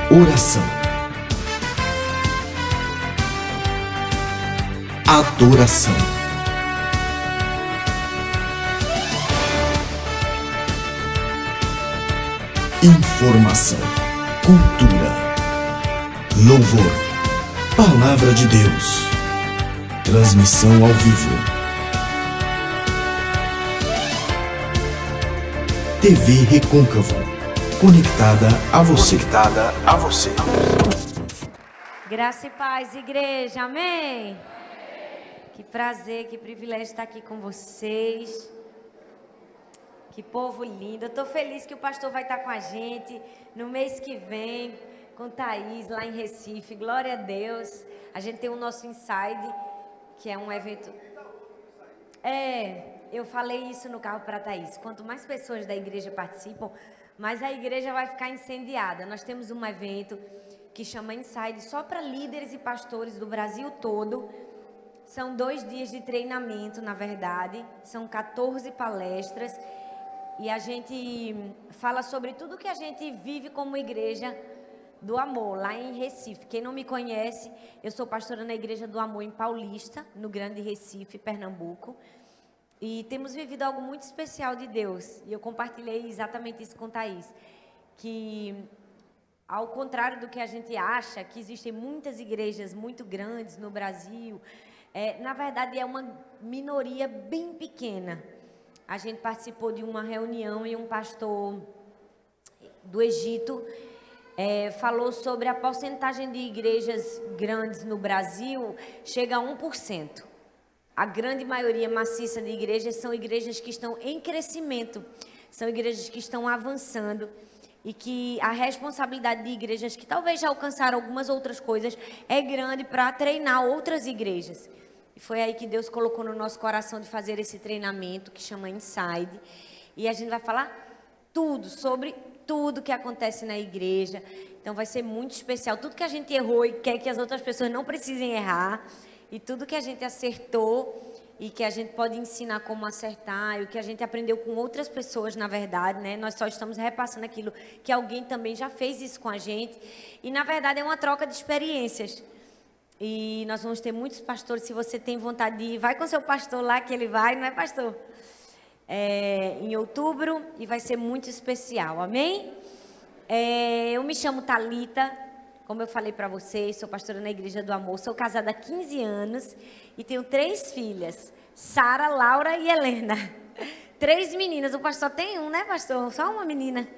Oração. Adoração. Informação. Cultura. Louvor. Palavra de Deus. Transmissão ao vivo. TV Recôncavo. Conectada a você. Conectada a você. Graça e paz, igreja. Amém? Que prazer, que privilégio estar aqui com vocês. Que povo lindo. Eu estou feliz que o pastor vai estar com a gente no mês que vem, com Thaís, lá em Recife. Glória a Deus. A gente tem o nosso Inside, que é um evento... Eu falei isso no carro para a Thaís. Quanto mais pessoas da igreja participam, mais a igreja vai ficar incendiada. Nós temos um evento que chama Inside, só para líderes e pastores do Brasil todo. São 2 dias de treinamento, na verdade. São 14 palestras. E a gente fala sobre tudo que a gente vive como igreja do Amor, lá em Recife. Quem não me conhece, eu sou pastora na Igreja do Amor em Paulista, no Grande Recife, Pernambuco. E temos vivido algo muito especial de Deus. E eu compartilhei exatamente isso com Thaís. Que, ao contrário do que a gente acha, que existem muitas igrejas muito grandes no Brasil, na verdade é uma minoria bem pequena. A gente participou de uma reunião e um pastor do Egito falou sobre a porcentagem de igrejas grandes no Brasil, chega a 1%. A grande maioria maciça de igrejas são igrejas que estão em crescimento, são igrejas que estão avançando e que a responsabilidade de igrejas que talvez já alcançaram algumas outras coisas é grande para treinar outras igrejas. E foi aí que Deus colocou no nosso coração de fazer esse treinamento que chama Inside. E a gente vai falar tudo, sobre tudo que acontece na igreja. Então vai ser muito especial. Tudo que a gente errou e quer que as outras pessoas não precisem errar. E tudo que a gente acertou e que a gente pode ensinar como acertar. E o que a gente aprendeu com outras pessoas, na verdade, né? Nós só estamos repassando aquilo que alguém também já fez isso com a gente. E na verdade é uma troca de experiências. E nós vamos ter muitos pastores. Se você tem vontade de ir, vai com seu pastor lá que ele vai, não é, pastor? Em outubro, e vai ser muito especial, amém? Eu me chamo Thalita, como eu falei para vocês, sou pastora na Igreja do Amor, sou casada há 15 anos e tenho 3 filhas, Sara, Laura e Helena. 3 meninas, o pastor tem um, né, pastor? Só uma menina.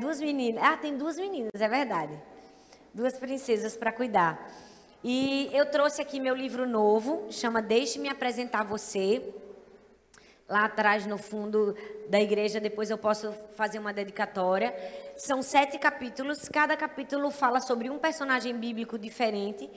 2 meninas. Tem 2 meninas, é verdade. 2 princesas para cuidar. E eu trouxe aqui meu livro novo, chama Deixe-me Apresentar Você. Lá atrás, no fundo da igreja, depois eu posso fazer uma dedicatória. São 7 capítulos, cada capítulo fala sobre um personagem bíblico diferente,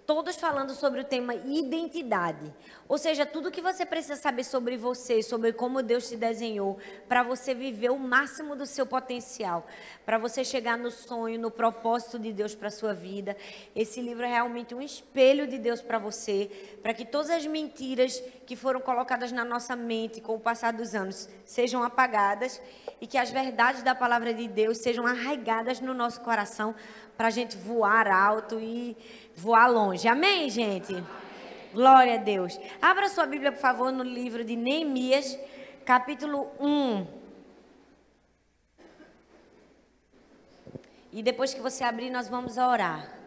todos falando sobre o tema identidade. Ou seja, tudo que você precisa saber sobre você, sobre como Deus te desenhou, para você viver o máximo do seu potencial, para você chegar no sonho, no propósito de Deus para a sua vida. Esse livro é realmente um espelho de Deus para você, para que todas as mentiras que foram colocadas na nossa mente com o passar dos anos sejam apagadas e que as verdades da palavra de Deus sejam arraigadas no nosso coração para a gente voar alto e voar longe. Amém, gente? Amém. Glória a Deus. Abra sua Bíblia, por favor, no livro de Neemias, capítulo 1. E depois que você abrir, nós vamos orar.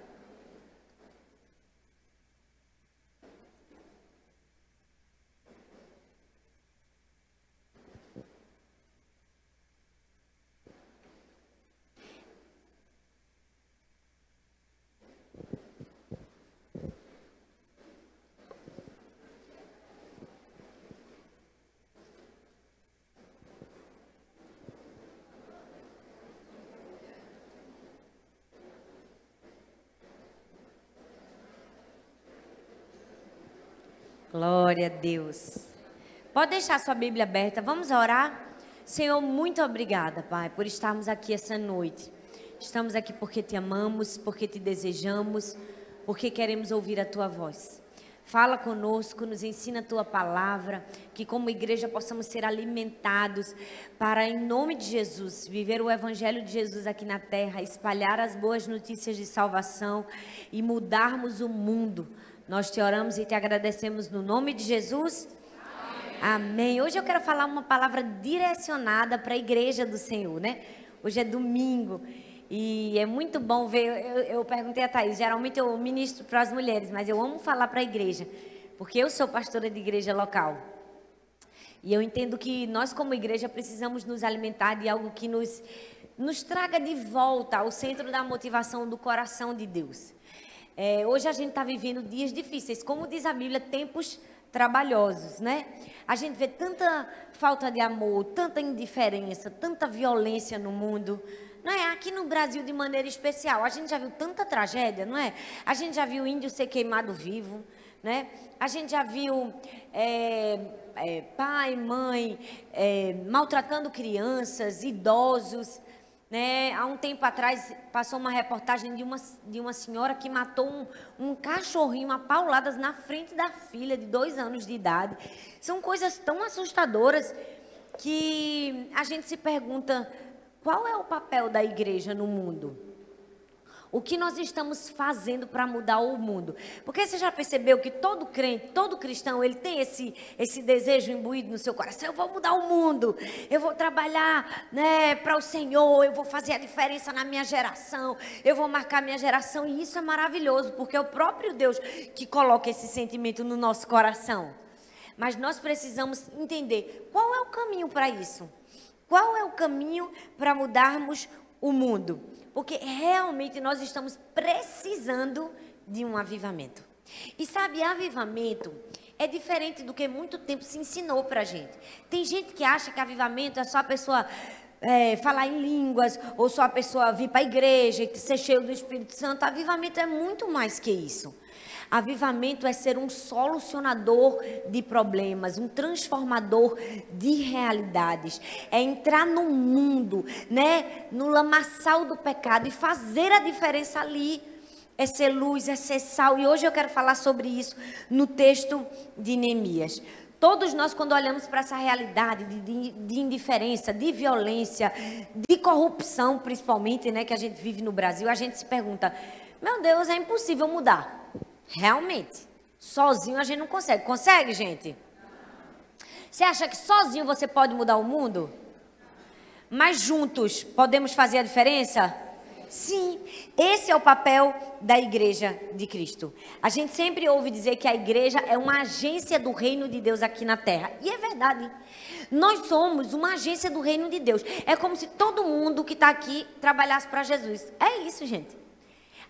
Glória a Deus. Pode deixar sua Bíblia aberta. Vamos orar? Senhor, muito obrigada, Pai, por estarmos aqui essa noite. Estamos aqui porque te amamos, porque te desejamos, porque queremos ouvir a tua voz. Fala conosco, nos ensina a tua palavra, que como igreja possamos ser alimentados para, em nome de Jesus, viver o evangelho de Jesus aqui na terra, espalhar as boas notícias de salvação e mudarmos o mundo. Nós te oramos e te agradecemos no nome de Jesus. Amém. Hoje eu quero falar uma palavra direcionada para a igreja do Senhor, né? Hoje é domingo. E é muito bom ver, eu perguntei a Thaís, geralmente eu ministro para as mulheres, mas eu amo falar para a igreja, porque eu sou pastora de igreja local. E eu entendo que nós como igreja precisamos nos alimentar de algo que nos traga de volta ao centro da motivação do coração de Deus. Hoje a gente está vivendo dias difíceis, como diz a Bíblia, tempos trabalhosos, né? A gente vê tanta falta de amor, tanta indiferença, tanta violência no mundo. Não é? Aqui no Brasil de maneira especial, a gente já viu tanta tragédia, não é? A gente já viu índio ser queimado vivo, né? A gente já viu pai, mãe maltratando crianças, idosos, né? Há um tempo atrás passou uma reportagem de uma senhora que matou um cachorrinho a pauladas na frente da filha de 2 anos de idade. São coisas tão assustadoras que a gente se pergunta: qual é o papel da igreja no mundo? O que nós estamos fazendo para mudar o mundo? Porque você já percebeu que todo crente, todo cristão, ele tem esse desejo imbuído no seu coração: eu vou mudar o mundo, eu vou trabalhar, né, para o Senhor, eu vou fazer a diferença na minha geração, eu vou marcar minha geração. E isso é maravilhoso, porque é o próprio Deus que coloca esse sentimento no nosso coração. Mas nós precisamos entender qual é o caminho para isso. Qual é o caminho para mudarmos o mundo? Porque realmente nós estamos precisando de um avivamento. E sabe, avivamento é diferente do que muito tempo se ensinou para a gente. Tem gente que acha que avivamento é só a pessoa falar em línguas, ou só a pessoa vir para a igreja e ser cheio do Espírito Santo. Avivamento é muito mais que isso. Avivamento é ser um solucionador de problemas, um transformador de realidades. É entrar no mundo, né, no lamaçal do pecado e fazer a diferença ali. É ser luz, é ser sal. E hoje eu quero falar sobre isso no texto de Neemias. Todos nós, quando olhamos para essa realidade de indiferença, de violência, de corrupção, principalmente, né, que a gente vive no Brasil, a gente se pergunta: meu Deus, é impossível mudar. Realmente, sozinho a gente não consegue. Consegue, gente? Você acha que sozinho você pode mudar o mundo? Mas juntos podemos fazer a diferença? Sim, esse é o papel da igreja de Cristo. A gente sempre ouve dizer que a igreja é uma agência do reino de Deus aqui na terra. E é verdade. Nós somos uma agência do reino de Deus. É como se todo mundo que está aqui trabalhasse para Jesus. É isso, gente.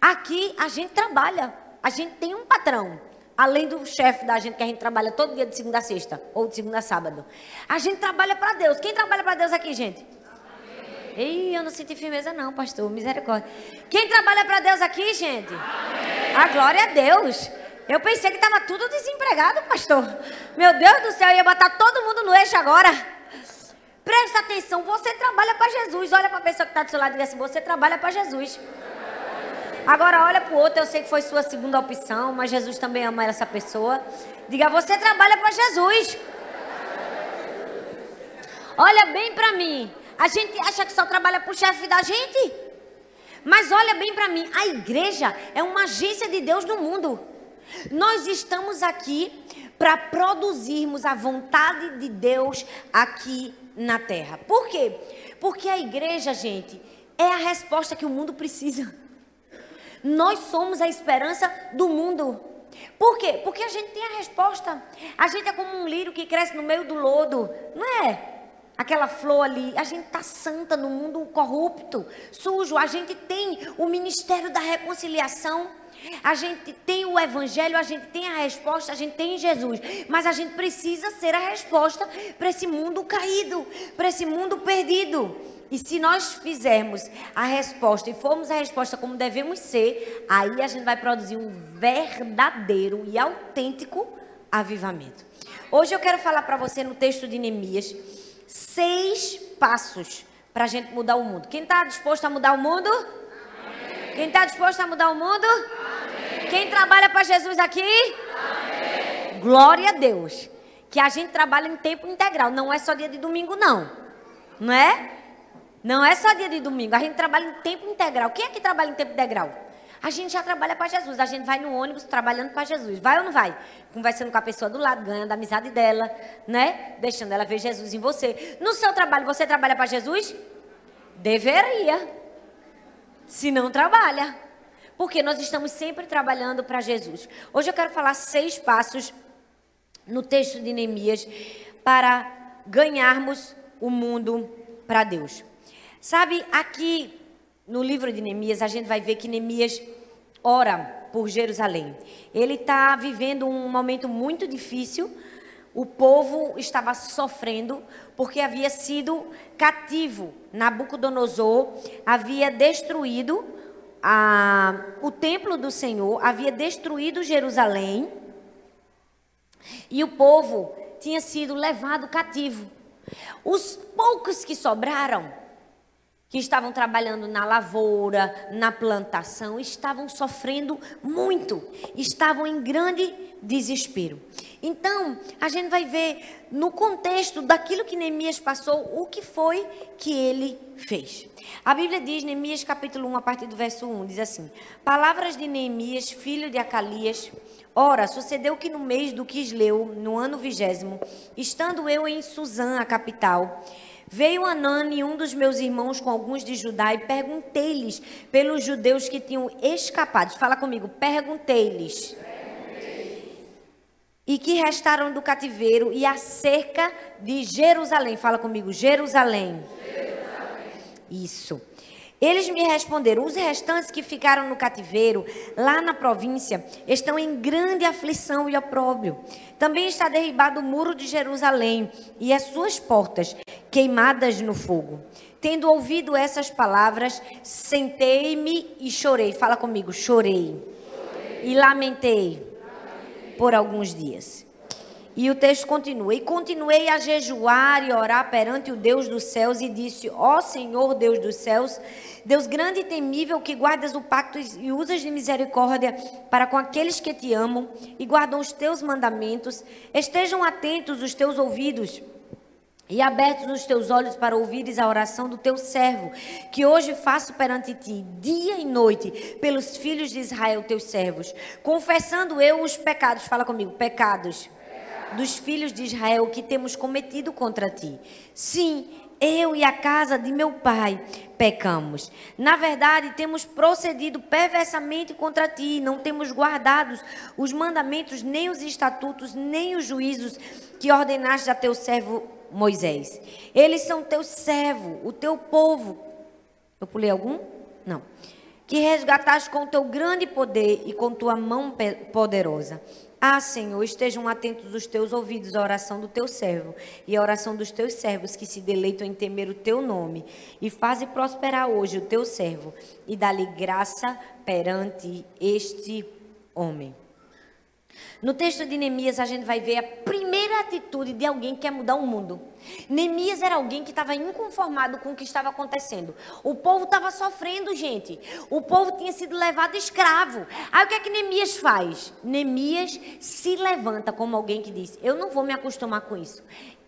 Aqui a gente trabalha. A gente tem um patrão, além do chefe da gente, que a gente trabalha todo dia de segunda a sexta, ou de segunda a sábado. A gente trabalha para Deus. Quem trabalha para Deus aqui, gente? Amém. Ei, eu não senti firmeza não, pastor, misericórdia. Quem trabalha para Deus aqui, gente? Amém. A glória a Deus. Eu pensei que estava tudo desempregado, pastor. Meu Deus do céu, eu ia botar todo mundo no eixo agora. Presta atenção, você trabalha para Jesus. Olha para a pessoa que está do seu lado e diz assim: você trabalha para Jesus. Agora olha para o outro, eu sei que foi sua segunda opção, mas Jesus também ama essa pessoa. Diga: você trabalha para Jesus. Olha bem para mim. A gente acha que só trabalha para o chefe da gente. Mas olha bem para mim, a igreja é uma agência de Deus no mundo. Nós estamos aqui para produzirmos a vontade de Deus aqui na terra. Por quê? Porque a igreja, gente, é a resposta que o mundo precisa. Nós somos a esperança do mundo. Por quê? Porque a gente tem a resposta. A gente é como um lírio que cresce no meio do lodo. Não é? Aquela flor ali. A gente está santa no mundo corrupto, sujo. A gente tem o ministério da reconciliação. A gente tem o evangelho, a gente tem a resposta, a gente tem Jesus. Mas a gente precisa ser a resposta para esse mundo caído, para esse mundo perdido. E se nós fizermos a resposta e formos a resposta como devemos ser, aí a gente vai produzir um verdadeiro e autêntico avivamento. Hoje eu quero falar para você no texto de Neemias 6 passos para a gente mudar o mundo. Quem está disposto a mudar o mundo? Amém. Quem está disposto a mudar o mundo? Amém. Quem trabalha para Jesus aqui? Amém. glória a Deus. Que a gente trabalha em tempo integral. Não é só dia de domingo, não. Não é? Não é só dia de domingo. A gente trabalha em tempo integral. Quem é que trabalha em tempo integral? A gente já trabalha para Jesus. A gente vai no ônibus trabalhando para Jesus. Vai ou não vai? Conversando com a pessoa do lado, ganhando a amizade dela, né? Deixando ela ver Jesus em você. No seu trabalho, você trabalha para Jesus? Deveria. Se não trabalha. Porque nós estamos sempre trabalhando para Jesus. Hoje eu quero falar 6 passos no texto de Neemias para ganharmos o mundo para Deus. Sabe, aqui no livro de Neemias, a gente vai ver que Neemias ora por Jerusalém. Ele está vivendo um momento muito difícil. O povo estava sofrendo porque havia sido cativo. Nabucodonosor havia destruído o templo do Senhor, havia destruído Jerusalém e o povo tinha sido levado cativo. Os poucos que sobraram, que estavam trabalhando na lavoura, na plantação, estavam sofrendo muito, estavam em grande desespero. Então, a gente vai ver no contexto daquilo que Neemias passou, o que foi que ele fez. A Bíblia diz, Neemias capítulo 1, a partir do verso 1, diz assim: palavras de Neemias, filho de Acalias. Ora, sucedeu que no mês do Quisleu, no ano 20º, estando eu em Suzã, a capital, veio Anani, um dos meus irmãos, com alguns de Judá, e perguntei-lhes pelos judeus que tinham escapado. Fala comigo, perguntei-lhes. E que restaram do cativeiro e acerca de Jerusalém. Fala comigo, Jerusalém. Isso. Eles me responderam: os restantes que ficaram no cativeiro, lá na província, estão em grande aflição e opróbrio. Também está derribado o muro de Jerusalém e as suas portas queimadas no fogo. Tendo ouvido essas palavras, sentei-me e chorei. Fala comigo, chorei. E lamentei por alguns dias. E o texto continua: e continuei a jejuar e orar perante o Deus dos céus, e disse: ó Senhor Deus dos céus, Deus grande e temível, que guardas o pacto e usas de misericórdia para com aqueles que te amam e guardam os teus mandamentos, estejam atentos os teus ouvidos e abertos os teus olhos para ouvires a oração do teu servo, que hoje faço perante ti, dia e noite, pelos filhos de Israel, teus servos, confessando eu os pecados. Fala comigo, pecados dos filhos de Israel que temos cometido contra ti. Sim, eu e a casa de meu pai pecamos. Na verdade, temos procedido perversamente contra ti, não temos guardado os mandamentos, nem os estatutos, nem os juízos que ordenaste a teu servo Moisés. Eles são teu servo, o teu povo. Eu pulei algum? Não. Que resgataste com o teu grande poder e com tua mão poderosa. Ah, Senhor, estejam atentos os teus ouvidos à oração do teu servo e à oração dos teus servos que se deleitam em temer o teu nome. E faze prosperar hoje o teu servo e dá-lhe graça perante este homem. No texto de Neemias, a gente vai ver a primeira atitude de alguém que quer mudar o mundo. Neemias era alguém que estava inconformado com o que estava acontecendo. O povo estava sofrendo, gente. O povo tinha sido levado escravo. Aí o que é que Neemias faz? Neemias se levanta como alguém que diz: eu não vou me acostumar com isso.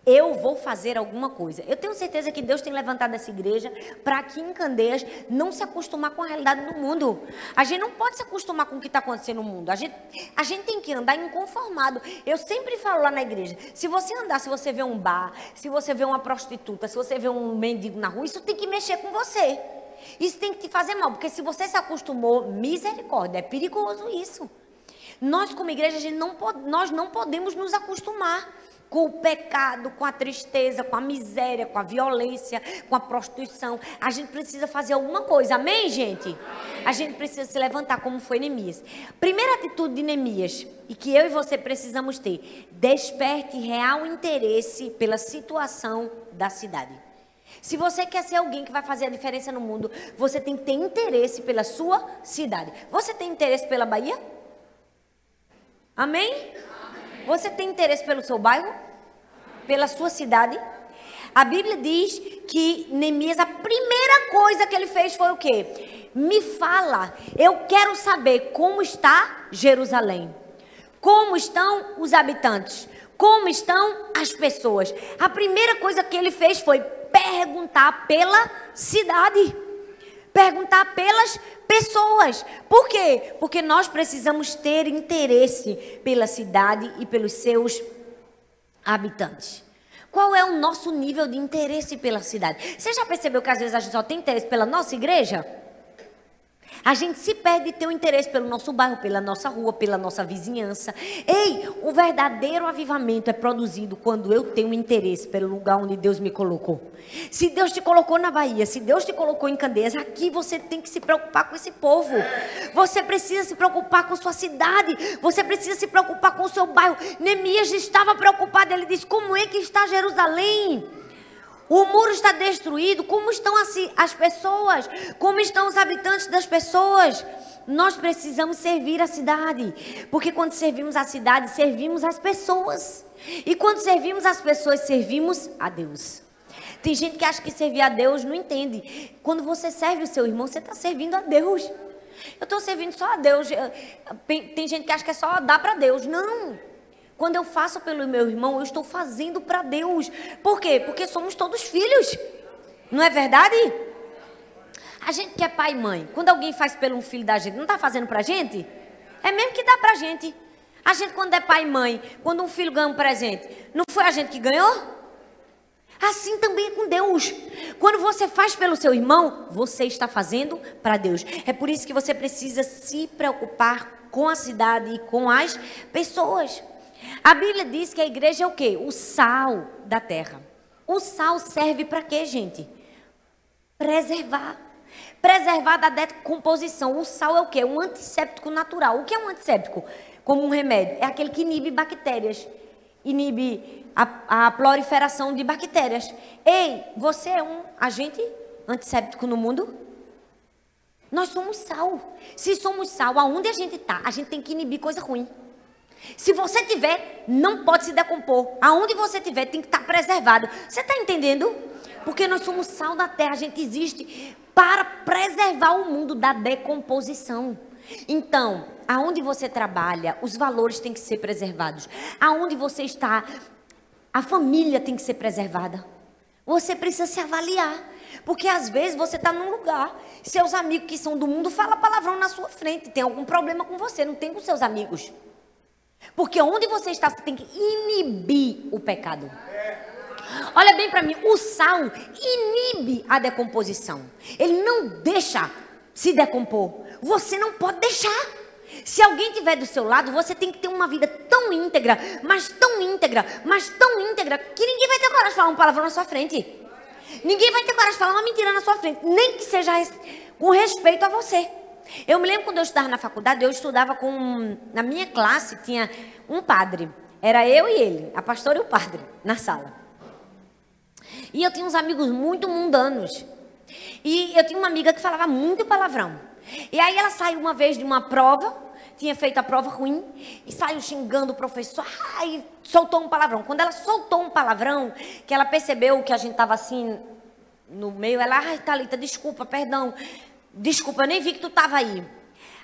Eu vou fazer alguma coisa. Eu tenho certeza que Deus tem levantado essa igreja para aqui em Candeias não se acostumar com a realidade do mundo. A gente não pode se acostumar com o que está acontecendo no mundo. A gente tem que andar inconformado. Eu sempre falo lá na igreja, se você andar, se você vê um bar, se você vê uma prostituta, se você vê um mendigo na rua, isso tem que mexer com você. Isso tem que te fazer mal, porque se você se acostumou, misericórdia, é perigoso isso. Nós como igreja, nós não podemos nos acostumar com o pecado, com a tristeza, com a miséria, com a violência, com a prostituição. A gente precisa fazer alguma coisa, amém, gente? A gente precisa se levantar como foi Neemias. Primeira atitude de Neemias, e que eu e você precisamos ter: desperte real interesse pela situação da cidade. Se você quer ser alguém que vai fazer a diferença no mundo, você tem que ter interesse pela sua cidade. Você tem interesse pela Bahia? Amém? Você tem interesse pelo seu bairro? Pela sua cidade? A Bíblia diz que Neemias, a primeira coisa que ele fez foi o quê? Me fala, eu quero saber como está Jerusalém. Como estão os habitantes? Como estão as pessoas? A primeira coisa que ele fez foi perguntar pela cidade. Perguntar pelas pessoas. Por quê? Porque nós precisamos ter interesse pela cidade e pelos seus habitantes. Qual é o nosso nível de interesse pela cidade? Você já percebeu que às vezes a gente só tem interesse pela nossa igreja? A gente se perde de ter um interesse pelo nosso bairro, pela nossa rua, pela nossa vizinhança. Ei, o verdadeiro avivamento é produzido quando eu tenho interesse pelo lugar onde Deus me colocou. Se Deus te colocou na Bahia, se Deus te colocou em Candeias, aqui você tem que se preocupar com esse povo. Você precisa se preocupar com sua cidade. Você precisa se preocupar com o seu bairro. Neemias estava preocupado, ele disse, como é que está Jerusalém? O muro está destruído. Como estão as pessoas? Como estão os habitantes das pessoas? Nós precisamos servir a cidade. Porque quando servimos a cidade, servimos as pessoas. E quando servimos as pessoas, servimos a Deus. Tem gente que acha que servir a Deus não entende. Quando você serve o seu irmão, você está servindo a Deus. Eu estou servindo só a Deus. Tem gente que acha que é só dar para Deus. Não. Quando eu faço pelo meu irmão, eu estou fazendo para Deus. Por quê? Porque somos todos filhos. Não é verdade? A gente que é pai e mãe, quando alguém faz pelo um filho da gente, não está fazendo para a gente? É mesmo que dá para a gente. A gente quando é pai e mãe, quando um filho ganha um presente, não foi a gente que ganhou? Assim também é com Deus. Quando você faz pelo seu irmão, você está fazendo para Deus. É por isso que você precisa se preocupar com a cidade e com as pessoas. A Bíblia diz que a igreja é o quê? O sal da terra. O sal serve para quê, gente? Preservar. Preservar da decomposição. O sal é o quê? Um antisséptico natural. O que é um antisséptico? Como um remédio. É aquele que inibe bactérias. Inibe a proliferação de bactérias. Ei, você é um agente antisséptico no mundo? Nós somos sal. Se somos sal, aonde a gente está, a gente tem que inibir coisa ruim. Se você tiver, não pode se decompor. Aonde você tiver, tem que estar preservado. Você está entendendo? Porque nós somos sal da terra. A gente existe para preservar o mundo da decomposição. Então, aonde você trabalha, os valores têm que ser preservados. Aonde você está, a família tem que ser preservada. Você precisa se avaliar. Porque às vezes você está num lugar, seus amigos que são do mundo falam palavrão na sua frente. Tem algum problema com você, não tem com seus amigos. Porque onde você está, você tem que inibir o pecado. Olha bem para mim, o sal inibe a decomposição. Ele não deixa se decompor. Você não pode deixar. Se alguém estiver do seu lado, você tem que ter uma vida tão íntegra, mas tão íntegra, mas tão íntegra, que ninguém vai ter coragem de falar uma palavra na sua frente. Ninguém vai ter coragem de falar uma mentira na sua frente, nem que seja com respeito a você. Eu me lembro quando eu estudava na faculdade, eu estudava na minha classe tinha um padre. Era eu e ele, a pastora e o padre, na sala. E eu tinha uns amigos muito mundanos. E eu tinha uma amiga que falava muito palavrão. E aí ela saiu uma vez de uma prova, tinha feito a prova ruim, e saiu xingando o professor, e soltou um palavrão. Quando ela soltou um palavrão, que ela percebeu que a gente estava assim, no meio, ela, ai, Thalita, desculpa, perdão. Desculpa, eu nem vi que tu estava aí.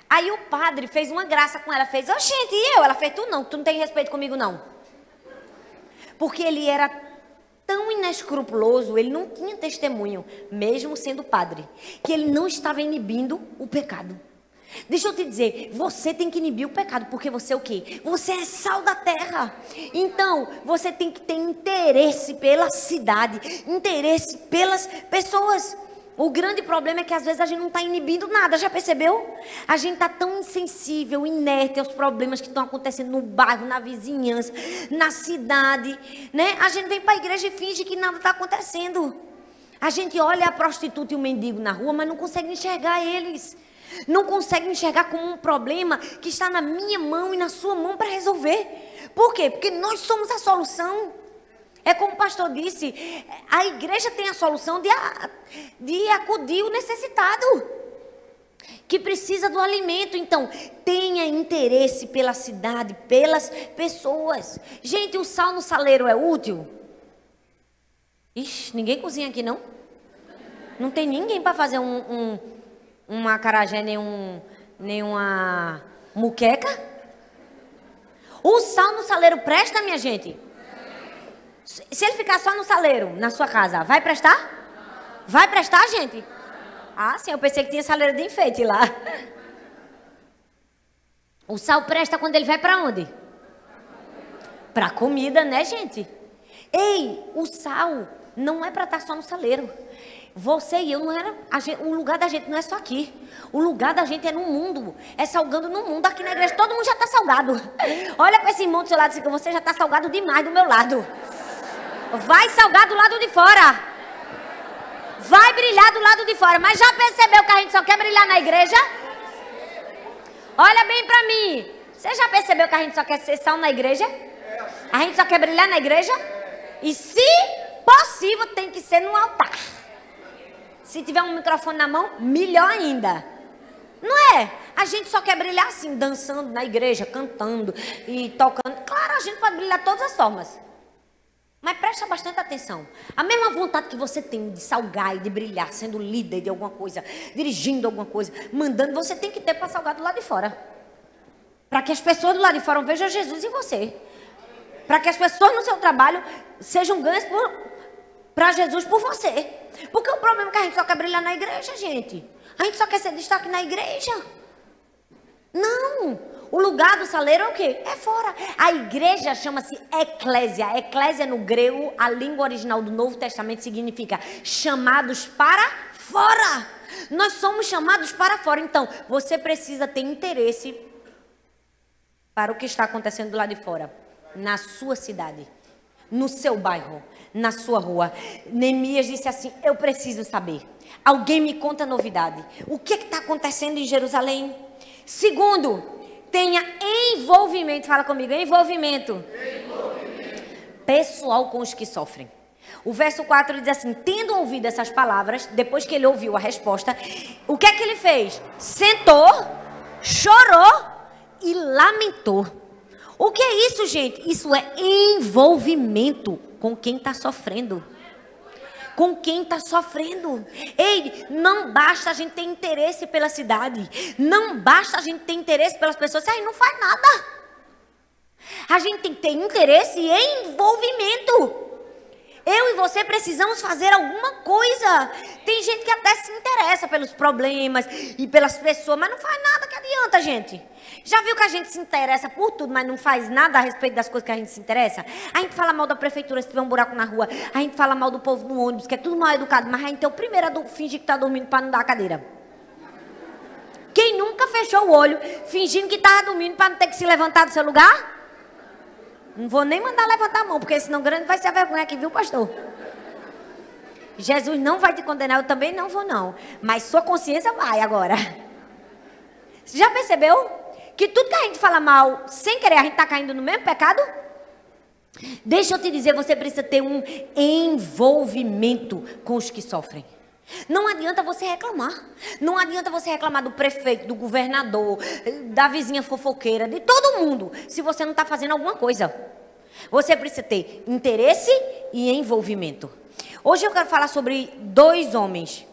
Aí o padre fez uma graça com ela, fez, oxente, e eu? Ela fez, tu não tem respeito comigo não. Porque ele era tão inescrupuloso, ele não tinha testemunho, mesmo sendo padre, que ele não estava inibindo o pecado. Deixa eu te dizer, você tem que inibir o pecado, porque você é o quê? Você é sal da terra. Então, você tem que ter interesse pela cidade, interesse pelas pessoas. O grande problema é que às vezes a gente não está inibindo nada, já percebeu? A gente está tão insensível, inerte aos problemas que estão acontecendo no bairro, na vizinhança, na cidade, né? A gente vem para a igreja e finge que nada está acontecendo. A gente olha a prostituta e o mendigo na rua, mas não consegue enxergar eles. Não consegue enxergar como um problema que está na minha mão e na sua mão para resolver. Por quê? Porque nós somos a solução. É como o pastor disse, a igreja tem a solução de acudir o necessitado, que precisa do alimento. Então, tenha interesse pela cidade, pelas pessoas. Gente, o sal no saleiro é útil? Ixi, ninguém cozinha aqui, não? Não tem ninguém para fazer uma acarajé, nem uma muqueca? O sal no saleiro presta, minha gente? Se ele ficar só no saleiro, na sua casa, vai prestar? Vai prestar, gente? Ah, sim, eu pensei que tinha saleiro de enfeite lá. O sal presta quando ele vai para onde? Para comida, né, gente? Ei, o sal não é para estar só no saleiro. Você e eu não era... o lugar da gente não é só aqui. O lugar da gente é no mundo. É salgando no mundo. Aqui na igreja todo mundo já está salgado. Olha para esse irmão do seu lado e diz que você já está salgado demais do meu lado. Vai salgar do lado de fora. Vai brilhar do lado de fora. Mas já percebeu que a gente só quer brilhar na igreja? Olha bem para mim. Você já percebeu que a gente só quer ser sal na igreja? A gente só quer brilhar na igreja? E se possível tem que ser no altar. Se tiver um microfone na mão, melhor ainda. Não é? A gente só quer brilhar assim, dançando na igreja, cantando e tocando. Claro, a gente pode brilhar de todas as formas. Mas presta bastante atenção. A mesma vontade que você tem de salgar e de brilhar, sendo líder de alguma coisa, dirigindo alguma coisa, mandando, você tem que ter para salgar do lado de fora. Para que as pessoas do lado de fora vejam Jesus em você. Para que as pessoas no seu trabalho sejam ganhas para Jesus por você. Porque o problema é que a gente só quer brilhar na igreja, gente. A gente só quer ser destaque na igreja. Não. O lugar do saleiro é o quê? É fora. A igreja chama-se eclésia. Eclésia no grego, a língua original do Novo Testamento significa chamados para fora. Nós somos chamados para fora. Então, você precisa ter interesse para o que está acontecendo do lado de fora. Na sua cidade, no seu bairro, na sua rua. Neemias disse assim, eu preciso saber. Alguém me conta a novidade. O que está acontecendo em Jerusalém? Segundo, tenha envolvimento. Fala comigo, envolvimento. Pessoal com os que sofrem. O verso 4 diz assim, tendo ouvido essas palavras, depois que ele ouviu a resposta, o que é que ele fez? Sentou, chorou e lamentou. O que é isso, gente? Isso é envolvimento com quem está sofrendo. Com quem está sofrendo. Ei, não basta a gente ter interesse pela cidade. Não basta a gente ter interesse pelas pessoas. Isso aí não faz nada. A gente tem que ter interesse e envolvimento. Eu e você precisamos fazer alguma coisa. Tem gente que até se interessa pelos problemas e pelas pessoas, mas não faz nada. Que adianta, gente? Já viu que a gente se interessa por tudo, mas não faz nada a respeito das coisas que a gente se interessa? A gente fala mal da prefeitura se tiver um buraco na rua. A gente fala mal do povo no ônibus, que é tudo mal educado. Mas a gente é o primeiro a fingir que está dormindo para não dar a cadeira. Quem nunca fechou o olho fingindo que estava dormindo para não ter que se levantar do seu lugar? Não vou nem mandar levantar a mão, porque senão grande vai ser a vergonha aqui, viu, pastor? Jesus não vai te condenar, eu também não vou não. Mas sua consciência vai agora. Você já percebeu? Que tudo que a gente fala mal, sem querer, a gente está caindo no mesmo pecado? Deixa eu te dizer, você precisa ter um envolvimento com os que sofrem. Não adianta você reclamar. Não adianta você reclamar do prefeito, do governador, da vizinha fofoqueira, de todo mundo, se você não está fazendo alguma coisa. Você precisa ter interesse e envolvimento. Hoje eu quero falar sobre 2 homens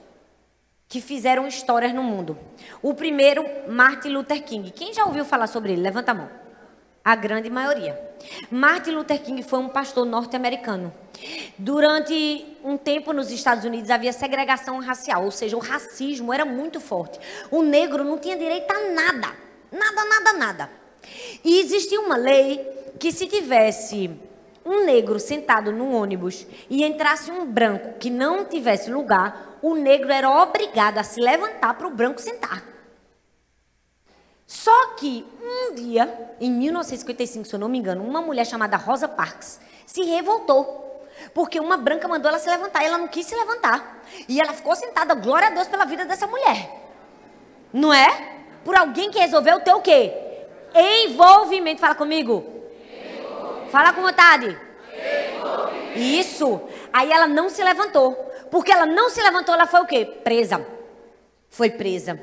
que fizeram histórias no mundo. O primeiro, Martin Luther King. Quem já ouviu falar sobre ele? Levanta a mão. A grande maioria. Martin Luther King foi um pastor norte-americano. Durante um tempo nos Estados Unidos havia segregação racial, ou seja, o racismo era muito forte. O negro não tinha direito a nada. Nada, nada, nada. E existia uma lei que se tivesse um negro sentado num ônibus e entrasse um branco que não tivesse lugar, o negro era obrigado a se levantar para o branco sentar. Só que um dia, em 1955, se eu não me engano, uma mulher chamada Rosa Parks se revoltou. Porque uma branca mandou ela se levantar e ela não quis se levantar. E ela ficou sentada, glória a Deus pela vida dessa mulher. Não é? Por alguém que resolveu ter o quê? Envolvimento. Fala comigo. Fala com vontade. Isso. Aí ela não se levantou. Porque ela não se levantou, ela foi o quê? Presa. Foi presa.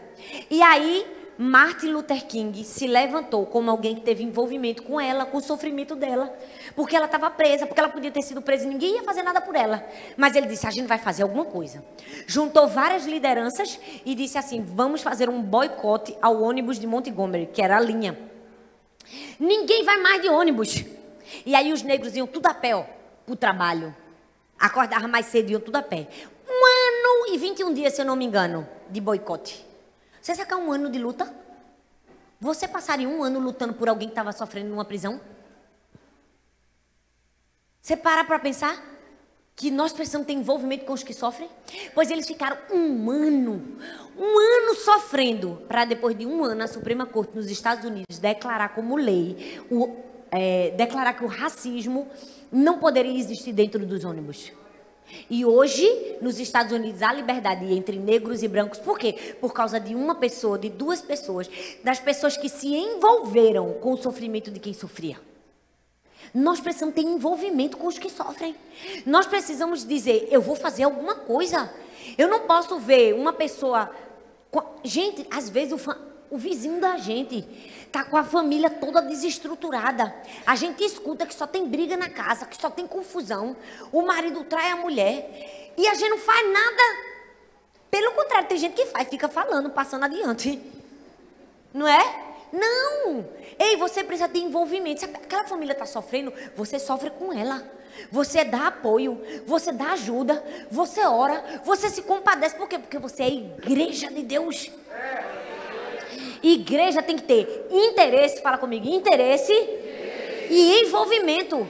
E aí, Martin Luther King se levantou como alguém que teve envolvimento com ela, com o sofrimento dela. Porque ela estava presa, porque ela podia ter sido presa e ninguém ia fazer nada por ela. Mas ele disse, a gente vai fazer alguma coisa. Juntou várias lideranças e disse assim, vamos fazer um boicote ao ônibus de Montgomery, que era a linha. Ninguém vai mais de ônibus. E aí os negros iam tudo a pé, ó, pro trabalho. Acordavam mais cedo e iam tudo a pé. 1 ano e 21 dias, se eu não me engano, de boicote. Você sabe que é 1 ano de luta? Você passaria 1 ano lutando por alguém que estava sofrendo numa prisão? Você para pensar que nós precisamos ter envolvimento com os que sofrem? Pois eles ficaram 1 ano sofrendo, para depois de 1 ano a Suprema Corte nos Estados Unidos declarar como lei, declarar que o racismo não poderia existir dentro dos ônibus. E hoje, nos Estados Unidos, há liberdade entre negros e brancos. Por quê? Por causa de uma pessoa, de 2 pessoas, das pessoas que se envolveram com o sofrimento de quem sofria. Nós precisamos ter envolvimento com os que sofrem. Nós precisamos dizer, eu vou fazer alguma coisa. Eu não posso ver uma pessoa... Gente, às vezes o vizinho da gente tá com a família toda desestruturada. A gente escuta que só tem briga na casa, que só tem confusão. O marido trai a mulher. E a gente não faz nada. Pelo contrário, tem gente que faz, fica falando, passando adiante. Não é? Não! Ei, você precisa ter envolvimento. Se aquela família está sofrendo, você sofre com ela. Você dá apoio, você dá ajuda, você ora, você se compadece. Por quê? Porque você é igreja de Deus. Igreja tem que ter interesse, fala comigo, interesse e envolvimento.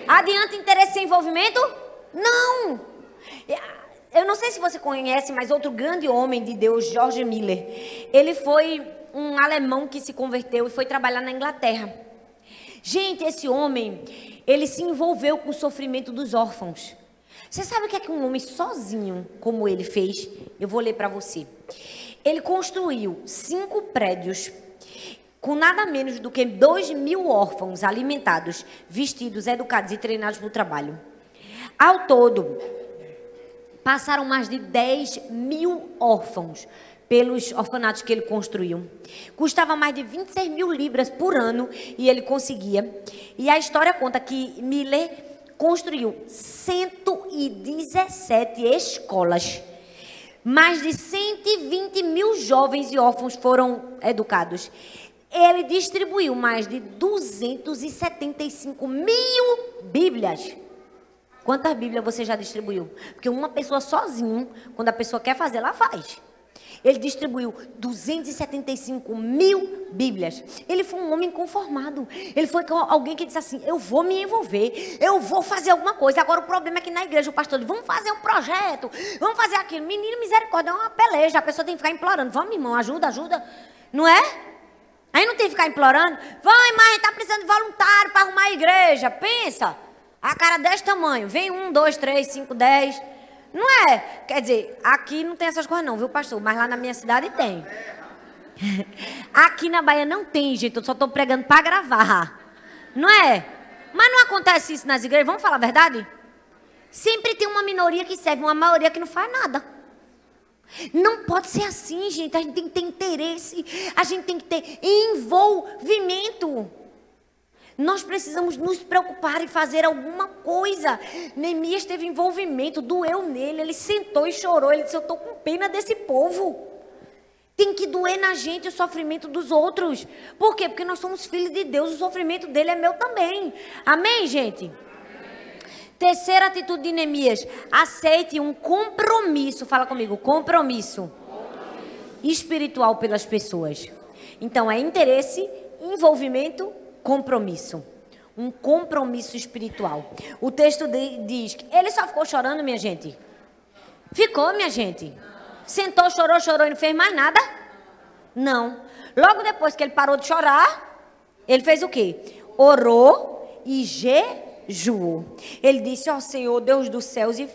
Adianta interesse sem envolvimento? Não! Eu não sei se você conhece, mas outro grande homem de Deus, George Miller, ele foi um alemão que se converteu e foi trabalhar na Inglaterra. Gente, esse homem, ele se envolveu com o sofrimento dos órfãos. Você sabe o que é que um homem sozinho, como ele fez? Eu vou ler para você. Ele construiu 5 prédios com nada menos do que 2.000 órfãos alimentados, vestidos, educados e treinados para o trabalho. Ao todo, passaram mais de 10.000 órfãos pelos orfanatos que ele construiu. Custava mais de 26 mil libras por ano e ele conseguia. E a história conta que Miller construiu 117 escolas. Mais de 120 mil jovens e órfãos foram educados. Ele distribuiu mais de 275 mil Bíblias. Quantas Bíblias você já distribuiu? Porque uma pessoa sozinho, quando a pessoa quer fazer, ela faz. Ele distribuiu 275 mil Bíblias. Ele foi um homem conformado. Ele foi alguém que disse assim, eu vou me envolver, eu vou fazer alguma coisa. Agora o problema é que na igreja o pastor diz, vamos fazer um projeto, vamos fazer aquilo. Menino, misericórdia, é uma peleja. A pessoa tem que ficar implorando, vamos irmão, ajuda. Não é? Aí não tem que ficar implorando. Vai, mas está precisando de voluntário para arrumar a igreja. Pensa, a cara desse tamanho. Vem 1, 2, 3, 5, 10... Não é? Quer dizer, aqui não tem essas coisas não, viu, pastor? Mas lá na minha cidade tem. Aqui na Bahia não tem, gente. Eu só estou pregando para gravar. Não é? Mas não acontece isso nas igrejas, vamos falar a verdade? Sempre tem uma minoria que serve, uma maioria que não faz nada. Não pode ser assim, gente. A gente tem que ter interesse, a gente tem que ter envolvimento. Nós precisamos nos preocupar e fazer alguma coisa. Neemias teve envolvimento, doeu nele, ele sentou e chorou. Ele disse, eu estou com pena desse povo. Tem que doer na gente o sofrimento dos outros. Por quê? Porque nós somos filhos de Deus, o sofrimento dele é meu também. Amém, gente? Amém. Terceira atitude de Neemias, aceite um compromisso, fala comigo, compromisso espiritual pelas pessoas. Então é interesse, envolvimento, compromisso. Um compromisso espiritual. O texto diz que ele só ficou chorando, minha gente. Ficou, minha gente. Sentou, chorou e não fez mais nada? Não. Logo depois que ele parou de chorar, ele fez o quê? Orou e jejuou. Ele disse, ó Senhor, Deus dos céus, e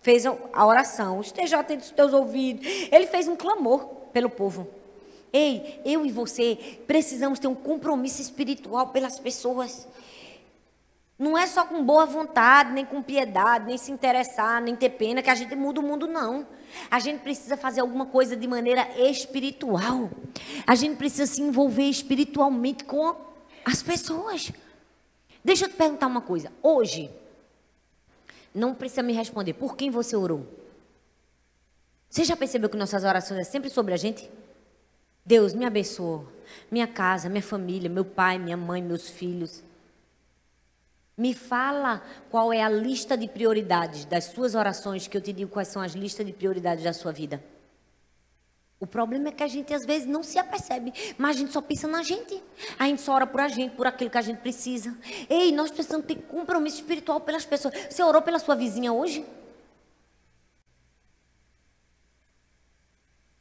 fez a oração. Esteja atento aos teus ouvidos. Ele fez um clamor pelo povo. Ei, eu e você precisamos ter um compromisso espiritual pelas pessoas. Não é só com boa vontade, nem com piedade, nem se interessar, nem ter pena, que a gente muda o mundo, não. A gente precisa fazer alguma coisa de maneira espiritual. A gente precisa se envolver espiritualmente com as pessoas. Deixa eu te perguntar uma coisa. Hoje, não precisa me responder. Por quem você orou? Você já percebeu que nossas orações é sempre sobre a gente? Deus, me abençoa. minha casa, minha família, meu pai, minha mãe, meus filhos. Me fala qual é a lista de prioridades das suas orações, que eu te digo quais são as listas de prioridades da sua vida. O problema é que a gente às vezes não se apercebe, mas a gente só pensa na gente. A gente só ora por a gente, por aquilo que a gente precisa. Ei, nós precisamos ter compromisso espiritual pelas pessoas. Você orou pela sua vizinha hoje?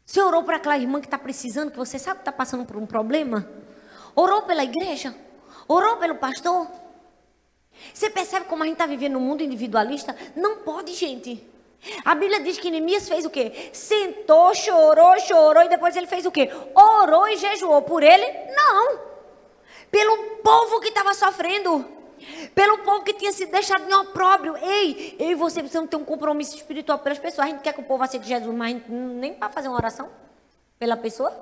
Você orou por aquela irmã que está precisando, que você sabe que está passando por um problema? Orou pela igreja? Orou pelo pastor? Você percebe como a gente está vivendo num mundo individualista? Não pode, gente. A Bíblia diz que Neemias fez o quê? Sentou, chorou e depois ele fez o quê? Orou e jejuou por ele? Não. Pelo povo que estava sofrendo. Pelo povo que tinha sido deixado em opróbrio. Ei, eu e você precisamos ter um compromisso espiritual pelas pessoas. A gente quer que o povo aceite Jesus, mas nem para fazer uma oração pela pessoa?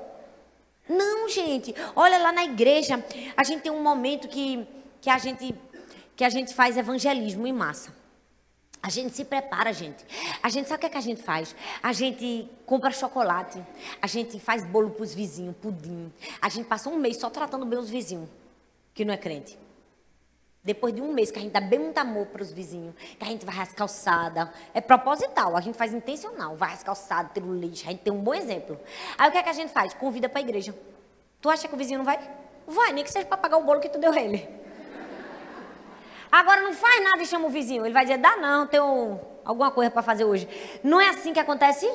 Não, gente. Olha, lá na igreja, a gente tem um momento que a gente faz evangelismo em massa. A gente se prepara, gente. A gente sabe o que a gente faz? A gente compra chocolate. A gente faz bolo para os vizinhos, pudim. A gente passa um mês só tratando bem os vizinhos, que não é crente. Depois de um mês que a gente dá bem muito amor para os vizinhos, que a gente vai rascar calçada. É proposital, a gente faz intencional. Vai rascar calçada, ter o lixo, a gente tem um bom exemplo. Aí o que a gente faz? Convida para a igreja. Tu acha que o vizinho não vai? Vai, nem que seja para pagar o bolo que tu deu a ele. Agora não faz nada e chama o vizinho. Ele vai dizer, dá não, tenho alguma coisa para fazer hoje. Não é assim que acontece?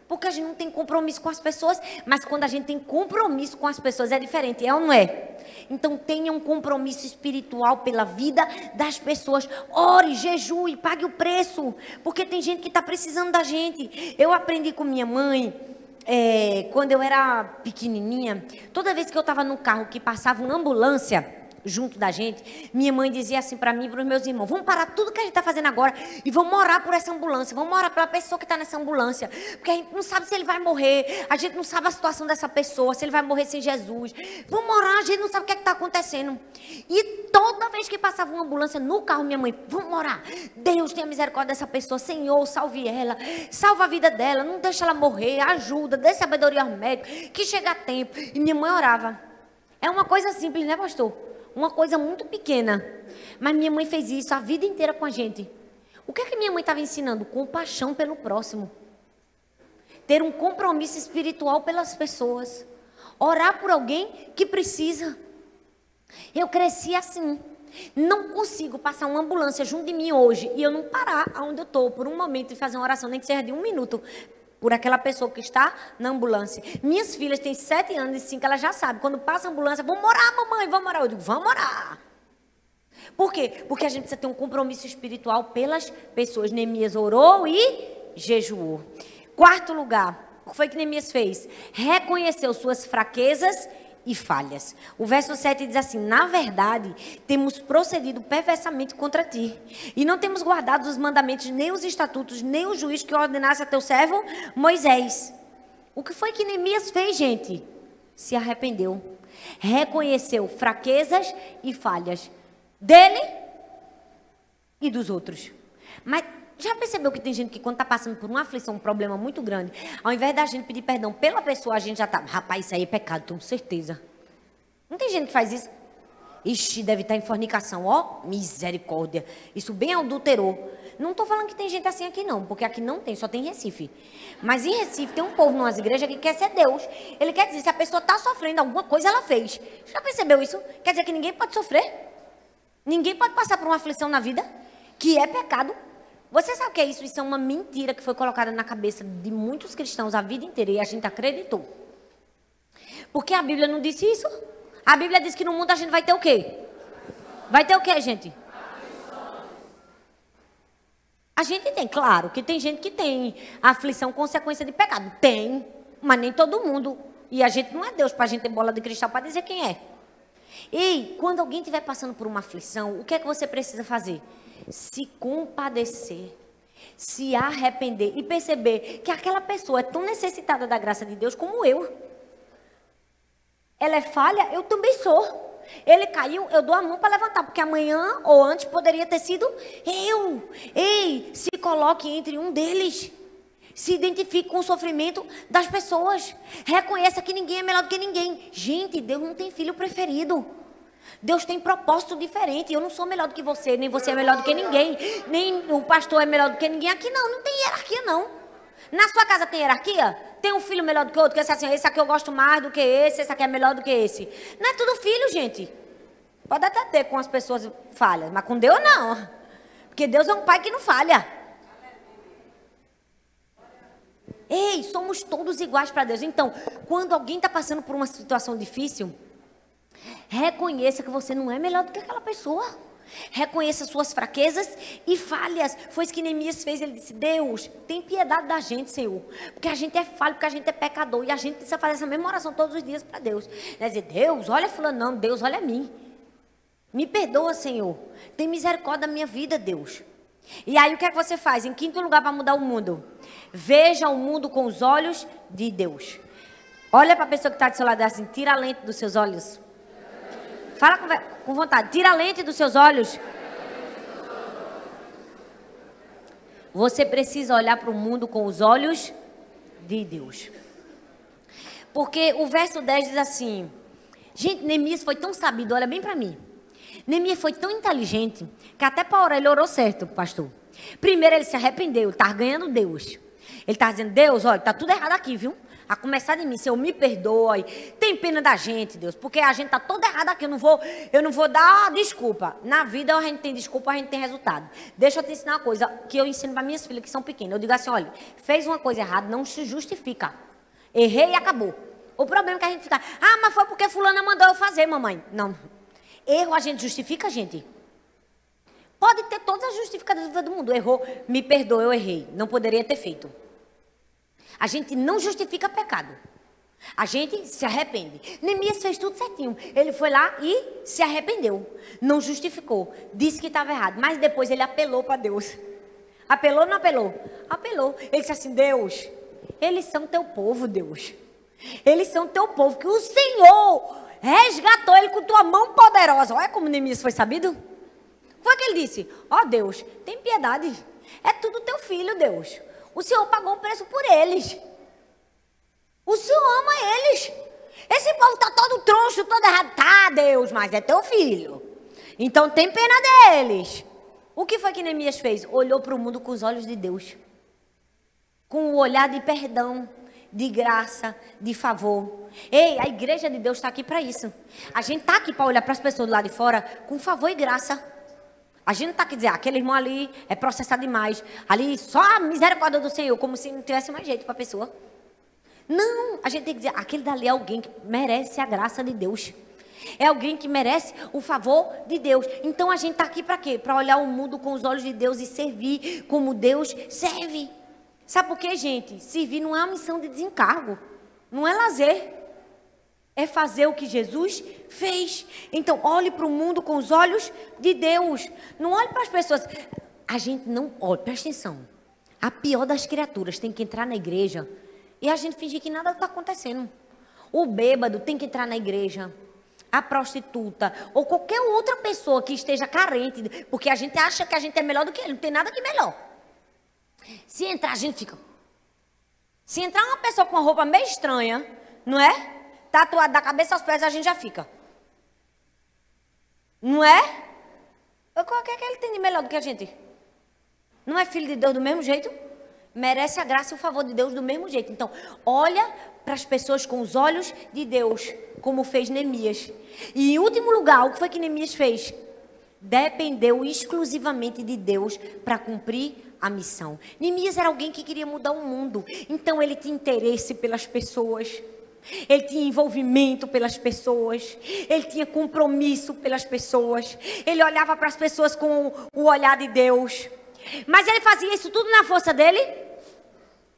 Porque a gente não tem compromisso com as pessoas. Mas quando a gente tem compromisso com as pessoas é diferente, é ou não é? Então tenha um compromisso espiritual pela vida das pessoas. Ore, jejue, pague o preço. Porque tem gente que está precisando da gente. Eu aprendi com minha mãe, quando eu era pequenininha. Toda vez que eu estava no carro que passava uma ambulância junto da gente, minha mãe dizia assim para mim e para os meus irmãos, vamos parar tudo que a gente está fazendo agora e vamos orar por essa ambulância, vamos orar pela pessoa que está nessa ambulância, porque a gente não sabe se ele vai morrer, a gente não sabe a situação dessa pessoa, se ele vai morrer sem Jesus, vamos orar, a gente não sabe o que está acontecendo. E toda vez que passava uma ambulância no carro, minha mãe, vamos orar, Deus tenha misericórdia dessa pessoa, Senhor, salve ela, salva a vida dela, não deixa ela morrer, ajuda, dê sabedoria ao médico, que chega a tempo. E minha mãe orava. É uma coisa simples, né, pastor? Uma coisa muito pequena. Mas minha mãe fez isso a vida inteira com a gente. O que é que minha mãe estava ensinando? Compaixão pelo próximo. Ter um compromisso espiritual pelas pessoas. Orar por alguém que precisa. Eu cresci assim. Não consigo passar uma ambulância junto de mim hoje e eu não parar onde eu estou por um momento e fazer uma oração, nem que seja de 1 minuto, por aquela pessoa que está na ambulância. Minhas filhas têm 7 anos e 5, elas já sabem. Quando passa a ambulância, vamos orar, mamãe, vamos orar. Eu digo, vamos orar. Por quê? Porque a gente precisa ter um compromisso espiritual pelas pessoas. Neemias orou e jejuou. 4º lugar, o que foi que Neemias fez? Reconheceu suas fraquezas e falhas. O verso 7 diz assim, na verdade, temos procedido perversamente contra ti, e não temos guardado os mandamentos, nem os estatutos, nem o juízo que ordenasse a teu servo Moisés. O que foi que Neemias fez, gente? Se arrependeu. Reconheceu fraquezas e falhas dele e dos outros. Mas já percebeu que tem gente que quando está passando por uma aflição, um problema muito grande, ao invés da gente pedir perdão pela pessoa, a gente já está, rapaz, isso aí é pecado, tenho certeza. Não tem gente que faz isso? Ixi, deve estar em fornicação, ó, misericórdia. Isso bem adulterou. Não estou falando que tem gente assim aqui não, porque aqui não tem, só tem em Recife. Mas em Recife tem um povo nas igrejas que quer ser Deus. Ele quer dizer, se a pessoa está sofrendo alguma coisa, ela fez. Já percebeu isso? Quer dizer que ninguém pode sofrer? Ninguém pode passar por uma aflição na vida, que é pecado. Você sabe o que é isso? Isso é uma mentira que foi colocada na cabeça de muitos cristãos a vida inteira e a gente acreditou. Porque a Bíblia não disse isso. A Bíblia diz que no mundo a gente vai ter o quê? Vai ter o quê, gente? A gente tem, claro, que tem gente que tem aflição consequência de pecado. Tem, mas nem todo mundo. E a gente não é Deus para a gente ter bola de cristal para dizer quem é. E quando alguém estiver passando por uma aflição, o que é que você precisa fazer? Se compadecer, se arrepender e perceber que aquela pessoa é tão necessitada da graça de Deus como eu. Ela é falha, eu também sou. Ele caiu, eu dou a mão para levantar, porque amanhã ou antes poderia ter sido eu. Ei, se coloque entre um deles. Se identifique com o sofrimento das pessoas. Reconheça que ninguém é melhor do que ninguém. Gente, Deus não tem filho preferido. Deus tem propósito diferente. Eu não sou melhor do que você, nem você é melhor do que ninguém. Nem o pastor é melhor do que ninguém. Aqui não tem hierarquia não. Na sua casa tem hierarquia? Tem um filho melhor do que o outro? Que assim, esse aqui eu gosto mais do que esse aqui é melhor do que esse. Não é tudo filho, gente. Pode até ter com as pessoas falhas, mas com Deus não. Porque Deus é um pai que não falha. Ei, somos todos iguais para Deus. Então, quando alguém está passando por uma situação difícil, reconheça que você não é melhor do que aquela pessoa. Reconheça suas fraquezas e falhas. Foi isso que Neemias fez. Ele disse: Deus, tem piedade da gente, Senhor. Porque a gente é falho, porque a gente é pecador. E a gente precisa fazer essa mesma oração todos os dias para Deus. Quer dizer, Deus, olha fulano, não. Deus, olha a mim. Me perdoa, Senhor. Tem misericórdia da minha vida, Deus. E aí o que é que você faz? Em quinto lugar, para mudar o mundo: veja o mundo com os olhos de Deus. Olha para a pessoa que está do seu lado assim: tira a lente dos seus olhos. Fala com vontade: tira a lente dos seus olhos. Você precisa olhar para o mundo com os olhos de Deus. Porque o verso 10 diz assim: gente, Neemias foi tão sabido, olha bem para mim. Neemias foi tão inteligente que até para orar ele orou certo, pastor. Primeiro ele se arrependeu, ele estava ganhando Deus. Ele estava dizendo: Deus, olha, está tudo errado aqui, viu? A começar de mim, Senhor, me perdoe. Tem pena da gente, Deus, porque a gente está todo errado aqui. Eu não vou dar desculpa. Na vida a gente tem desculpa, a gente tem resultado. Deixa eu te ensinar uma coisa que eu ensino para minhas filhas que são pequenas. Eu digo assim: olha, fez uma coisa errada, não se justifica. Errei e acabou. O problema é que a gente fica: ah, mas foi porque fulana mandou eu fazer, mamãe. Não. Erro a gente justifica, gente. Pode ter todas as justificativas do mundo. Errou, me perdoa, eu errei. Não poderia ter feito. A gente não justifica pecado. A gente se arrepende. Neemias fez tudo certinho. Ele foi lá e se arrependeu. Não justificou. Disse que estava errado. Mas depois ele apelou para Deus. Apelou ou não apelou? Apelou. Ele disse assim: Deus, eles são teu povo, Deus. Eles são teu povo, que o Senhor resgatou ele com tua mão poderosa. Olha como Neemias foi sabido. Foi que ele disse: ó Deus, tem piedade. É tudo teu filho, Deus. O Senhor pagou o preço por eles. O Senhor ama eles. Esse povo está todo troncho, todo errado. Tá, Deus, mas é teu filho. Então tem pena deles. O que foi que Neemias fez? Olhou para o mundo com os olhos de Deus. Com o olhar de perdão, de graça, de favor. Ei, a igreja de Deus está aqui para isso. A gente está aqui para olhar para as pessoas do lado de fora com favor e graça. A gente não está aqui dizer: aquele irmão ali é processado demais. Ali só a misericórdia do Senhor, como se não tivesse mais jeito para a pessoa. Não, a gente tem que dizer: aquele dali é alguém que merece a graça de Deus. É alguém que merece o favor de Deus. Então a gente está aqui para quê? Para olhar o mundo com os olhos de Deus e servir como Deus serve. Sabe por quê, gente? Servir não é uma missão de desencargo. Não é lazer. É fazer o que Jesus fez. Então, olhe para o mundo com os olhos de Deus. Não olhe para as pessoas. A gente não... Olha, presta atenção. A pior das criaturas tem que entrar na igreja e a gente fingir que nada está acontecendo. O bêbado tem que entrar na igreja. A prostituta ou qualquer outra pessoa que esteja carente, porque a gente acha que a gente é melhor do que ele. Não tem nada que melhor. Se entrar, a gente fica... Se entrar uma pessoa com uma roupa meio estranha, não é? Tatuado da cabeça aos pés, a gente já fica. Não é? O que é que ele tem de melhor do que a gente? Não é filho de Deus do mesmo jeito? Merece a graça e o favor de Deus do mesmo jeito. Então, olha para as pessoas com os olhos de Deus, como fez Neemias. E em último lugar, o que foi que Neemias fez? Dependeu exclusivamente de Deus para cumprir a missão. Neemias era alguém que queria mudar o mundo. Então, ele tinha interesse pelas pessoas. Ele tinha envolvimento pelas pessoas. Ele tinha compromisso pelas pessoas. Ele olhava para as pessoas com o olhar de Deus. Mas ele fazia isso tudo na força dele?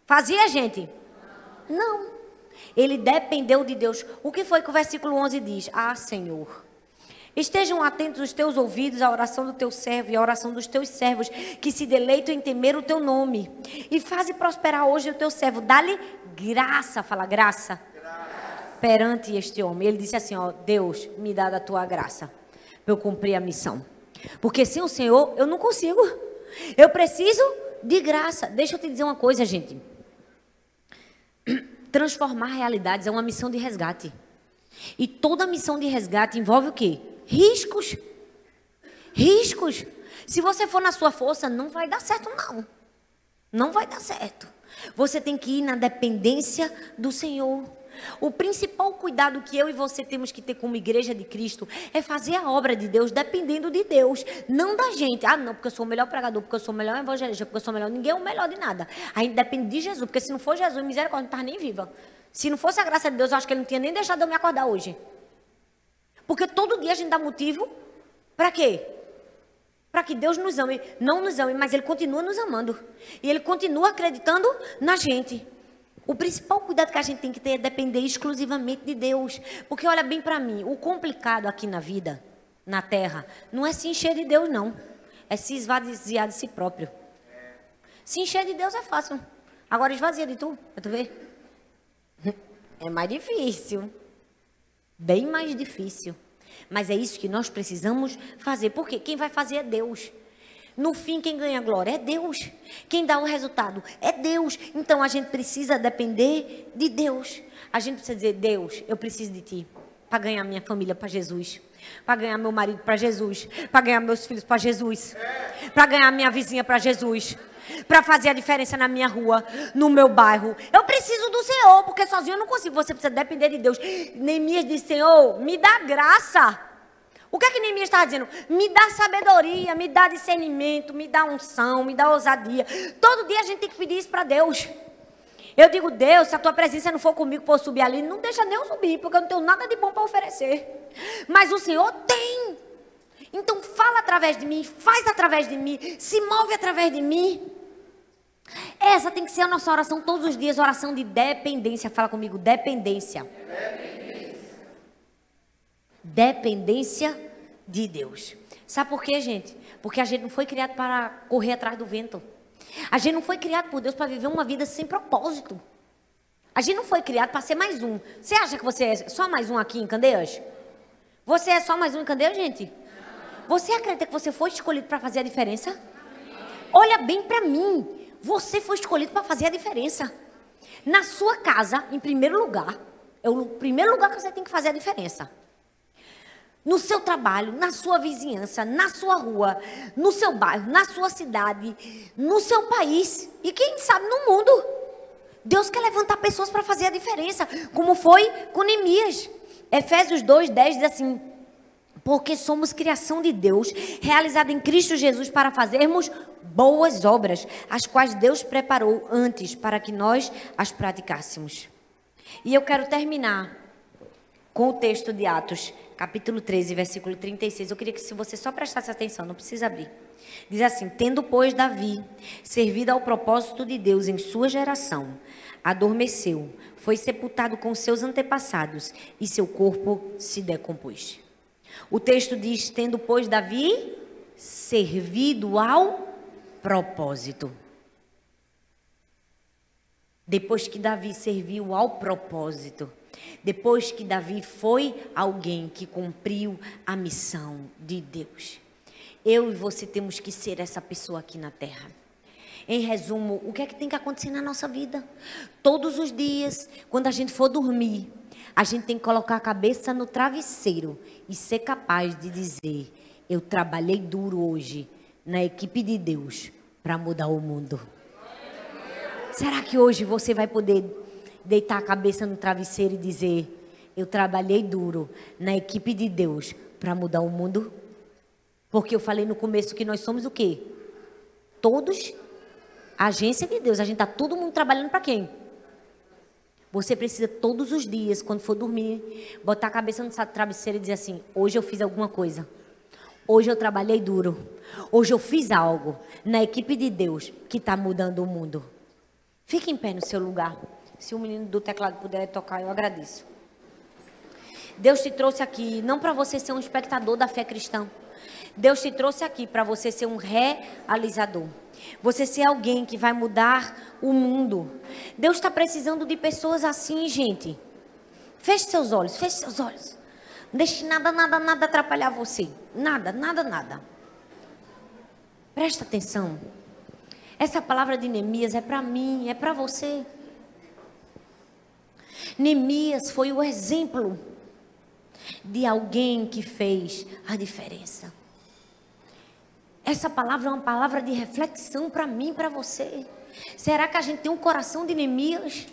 Fazia, gente? Não. Ele dependeu de Deus. O que foi que o versículo 11 diz? Ah, Senhor, estejam atentos os teus ouvidos à oração do teu servo e à oração dos teus servos, que se deleitam em temer o teu nome. E faze prosperar hoje o teu servo. Dá-lhe graça, fala graça, perante este homem. Ele disse assim, ó, Deus, me dá da tua graça para eu cumprir a missão. Porque sem o Senhor eu não consigo. Eu preciso de graça. Deixa eu te dizer uma coisa, gente. Transformar realidades é uma missão de resgate. E toda missão de resgate envolve o quê? Riscos. Riscos. Se você for na sua força, não vai dar certo, não. Não vai dar certo. Você tem que ir na dependência do Senhor. O principal cuidado que eu e você temos que ter como igreja de Cristo é fazer a obra de Deus dependendo de Deus, não da gente. Ah, não, porque eu sou o melhor pregador, porque eu sou o melhor evangelista, porque eu sou o melhor. Ninguém é o melhor de nada. A gente depende de Jesus, porque se não for Jesus, misericórdia, não estava nem viva. Se não fosse a graça de Deus, eu acho que Ele não tinha nem deixado eu me acordar hoje. Porque todo dia a gente dá motivo para quê? Para que Deus nos ame, não nos ame, mas Ele continua nos amando. E Ele continua acreditando na gente. O principal cuidado que a gente tem que ter é depender exclusivamente de Deus. Porque olha bem para mim, o complicado aqui na vida, na terra, não é se encher de Deus, não. É se esvaziar de si próprio. Se encher de Deus é fácil. Agora esvazia de tu, pra tu ver. É mais difícil. Bem mais difícil. Mas é isso que nós precisamos fazer. Por quê? Quem vai fazer é Deus. No fim, quem ganha glória é Deus. Quem dá o resultado é Deus. Então, a gente precisa depender de Deus. A gente precisa dizer, Deus, eu preciso de Ti. Para ganhar minha família para Jesus. Para ganhar meu marido para Jesus. Para ganhar meus filhos para Jesus. Para ganhar minha vizinha para Jesus. Para fazer a diferença na minha rua, no meu bairro. Eu preciso do Senhor, porque sozinho eu não consigo. Você precisa depender de Deus. Neemias disse, Senhor, me dá graça. O que é que Neemias estava dizendo? Me dá sabedoria, me dá discernimento, me dá unção, me dá ousadia. Todo dia a gente tem que pedir isso para Deus. Eu digo, Deus, se a tua presença não for comigo para eu subir ali, não deixa nem eu subir, porque eu não tenho nada de bom para oferecer. Mas o Senhor tem. Então fala através de mim, faz através de mim, se move através de mim. Essa tem que ser a nossa oração todos os dias, oração de dependência. Fala comigo, dependência. Dependência de Deus. Sabe por quê, gente? Porque a gente não foi criado para correr atrás do vento. A gente não foi criado por Deus para viver uma vida sem propósito. A gente não foi criado para ser mais um. Você acha que você é só mais um aqui em Candeias? Você é só mais um em Candeias, gente? Você acredita que você foi escolhido para fazer a diferença? Olha bem para mim. Você foi escolhido para fazer a diferença. Na sua casa, em primeiro lugar, é o primeiro lugar que você tem que fazer a diferença. No seu trabalho, na sua vizinhança, na sua rua, no seu bairro, na sua cidade, no seu país e quem sabe no mundo. Deus quer levantar pessoas para fazer a diferença, como foi com Neemias. Efésios 2:10 diz assim, porque somos criação de Deus, realizada em Cristo Jesus para fazermos boas obras, as quais Deus preparou antes para que nós as praticássemos. E eu quero terminar com o texto de Atos, capítulo 13, versículo 36. Eu queria que se você só prestasse atenção, não precisa abrir. Diz assim, tendo, pois, Davi servido ao propósito de Deus em sua geração, adormeceu, foi sepultado com seus antepassados e seu corpo se decompôs. O texto diz, tendo, pois, Davi servido ao propósito. Depois que Davi serviu ao propósito, depois que Davi foi alguém que cumpriu a missão de Deus, eu e você temos que ser essa pessoa aqui na terra. Em resumo, o que é que tem que acontecer na nossa vida? Todos os dias, quando a gente for dormir, a gente tem que colocar a cabeça no travesseiro e ser capaz de dizer, eu trabalhei duro hoje na equipe de Deus para mudar o mundo. Será que hoje você vai poder deitar a cabeça no travesseiro e dizer, eu trabalhei duro na equipe de Deus para mudar o mundo? Porque eu falei no começo que nós somos o quê? Todos a agência de Deus. A gente está todo mundo trabalhando para quem? Você precisa todos os dias, quando for dormir, botar a cabeça no travesseiro e dizer assim, hoje eu fiz alguma coisa. Hoje eu trabalhei duro. Hoje eu fiz algo na equipe de Deus que está mudando o mundo. Fique em pé no seu lugar. Se o menino do teclado puder tocar, eu agradeço. Deus te trouxe aqui, não para você ser um espectador da fé cristã. Deus te trouxe aqui para você ser um realizador. Você ser alguém que vai mudar o mundo. Deus está precisando de pessoas assim, gente. Feche seus olhos, feche seus olhos. Não deixe nada atrapalhar você. Nada. Presta atenção. Essa palavra de Neemias é para mim, é para você. Neemias foi o exemplo de alguém que fez a diferença. Essa palavra é uma palavra de reflexão para mim e para você. Será que a gente tem um coração de Neemias?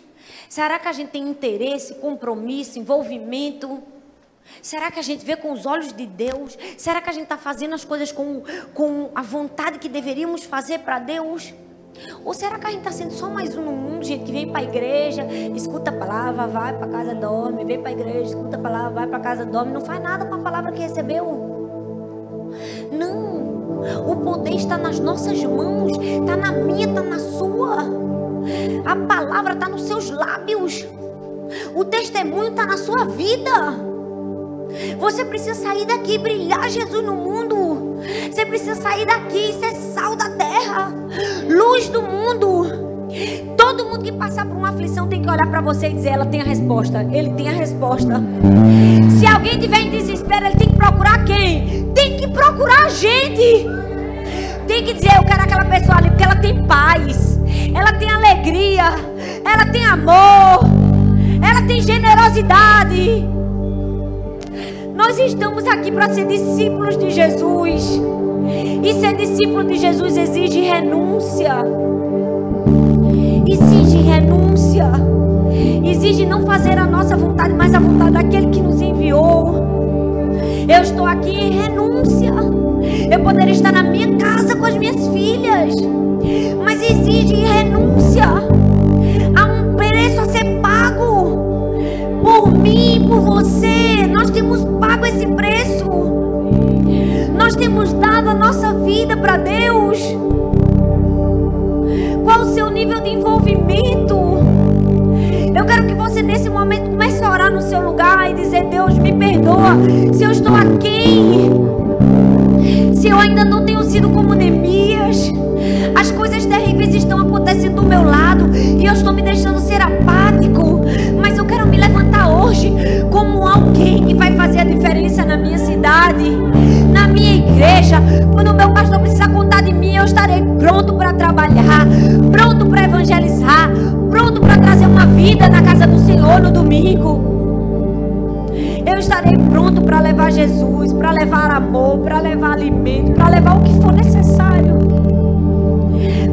Será que a gente tem interesse, compromisso, envolvimento? Será que a gente vê com os olhos de Deus? Será que a gente está fazendo as coisas com a vontade que deveríamos fazer para Deus? Ou será que a gente está sendo só mais um no mundo, gente, que vem para a igreja, escuta a palavra, vai para casa, dorme, vem para a igreja, escuta a palavra, vai para casa, dorme, não faz nada com a palavra que recebeu? Não. O poder está nas nossas mãos, está na minha, está na sua. A palavra está nos seus lábios. O testemunho está na sua vida. Você precisa sair daqui e brilhar Jesus no mundo. Você precisa sair daqui e ser sal da terra, luz do mundo. Todo mundo que passar por uma aflição tem que olhar para você e dizer: ela tem a resposta, ele tem a resposta. Se alguém tiver em desespero, ele tem que procurar quem? Tem que procurar a gente. Tem que dizer: eu quero aquela pessoa ali, porque ela tem paz, ela tem alegria, ela tem amor, ela tem generosidade. Nós estamos aqui para ser discípulos de Jesus. E ser discípulo de Jesus exige renúncia. Exige renúncia. Exige não fazer a nossa vontade, mas a vontade daquele que nos enviou. Eu estou aqui em renúncia. Eu poderia estar na minha casa com as minhas filhas, mas exige renúncia. Há um preço a ser pago por mim, por você. Nós temos pago esse preço. Nós temos dado a nossa vida para Deus. Qual o seu nível de envolvimento? Eu quero que você nesse momento comece a orar no seu lugar e dizer: Deus, me perdoa se eu estou aquém, se eu ainda não tenho sido como Neemias. As coisas terríveis estão acontecendo do meu lado e eu estou me deixando ser apático. Mas eu quero me levantar hoje como alguém que vai fazer a diferença na minha cidade, na minha igreja. Quando o meu pastor precisar contar de mim, eu estarei pronto para trabalhar, pronto para evangelizar, pronto para trazer uma vida na casa do Senhor no domingo. Eu estarei pronto para levar Jesus, para levar amor, para levar alimento, para levar o que for necessário,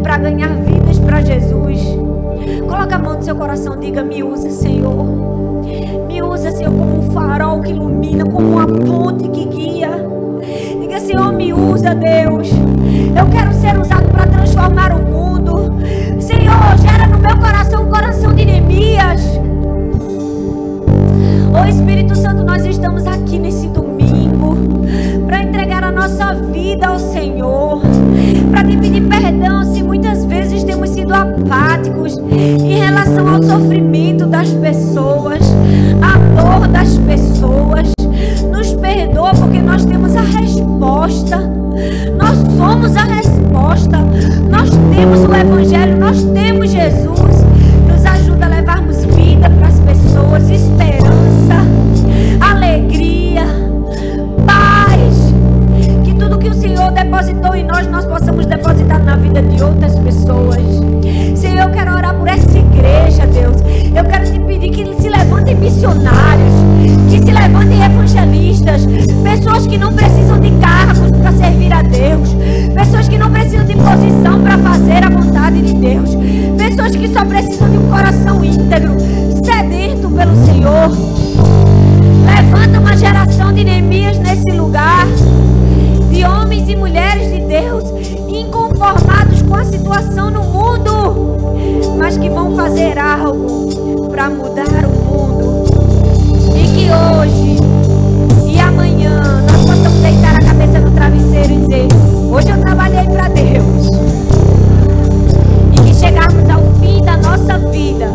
para ganhar vidas para Jesus. Coloca a mão no seu coração, diga: me usa, Senhor. Me usa, Senhor, como um farol que ilumina, como uma ponte que guia. Diga: Senhor, me usa, Deus. Eu quero ser usado para transformar o mundo. Senhor, gera no meu coração um coração de Neemias. Ô Espírito Santo, nós estamos aqui nesse domingo para entregar a nossa vida ao Senhor, para te pedir perdão se muitas vezes temos sido apáticos em relação ao sofrimento das pessoas, à dor das pessoas. Nos perdoa, porque nós temos a resposta. Nós somos a resposta. Nós temos o Evangelho, nós temos Jesus. Nos ajuda a levarmos vida para as pessoas, esperança, alegria, paz. Que tudo que o Senhor depositou em nós, nós possamos depositar na vida de outras pessoas. Senhor, eu quero orar por essa igreja, Deus. Eu quero te pedir que se levantem missionários, que se levantem evangelistas, pessoas que não precisam de cargos para servir a Deus, pessoas que não precisam de posição para fazer a vontade de Deus, pessoas que só precisam de um coração íntegro, sedento pelo Senhor. Levanta uma geração de Neemias nesse lugar, de homens e mulheres de Deus, inconformados com a situação no mundo, mas que vão fazer algo para mudar o mundo. E que hoje e amanhã nós possamos deitar a cabeça no travesseiro e dizer: hoje eu trabalhei para Deus. E que chegarmos ao fim da nossa vida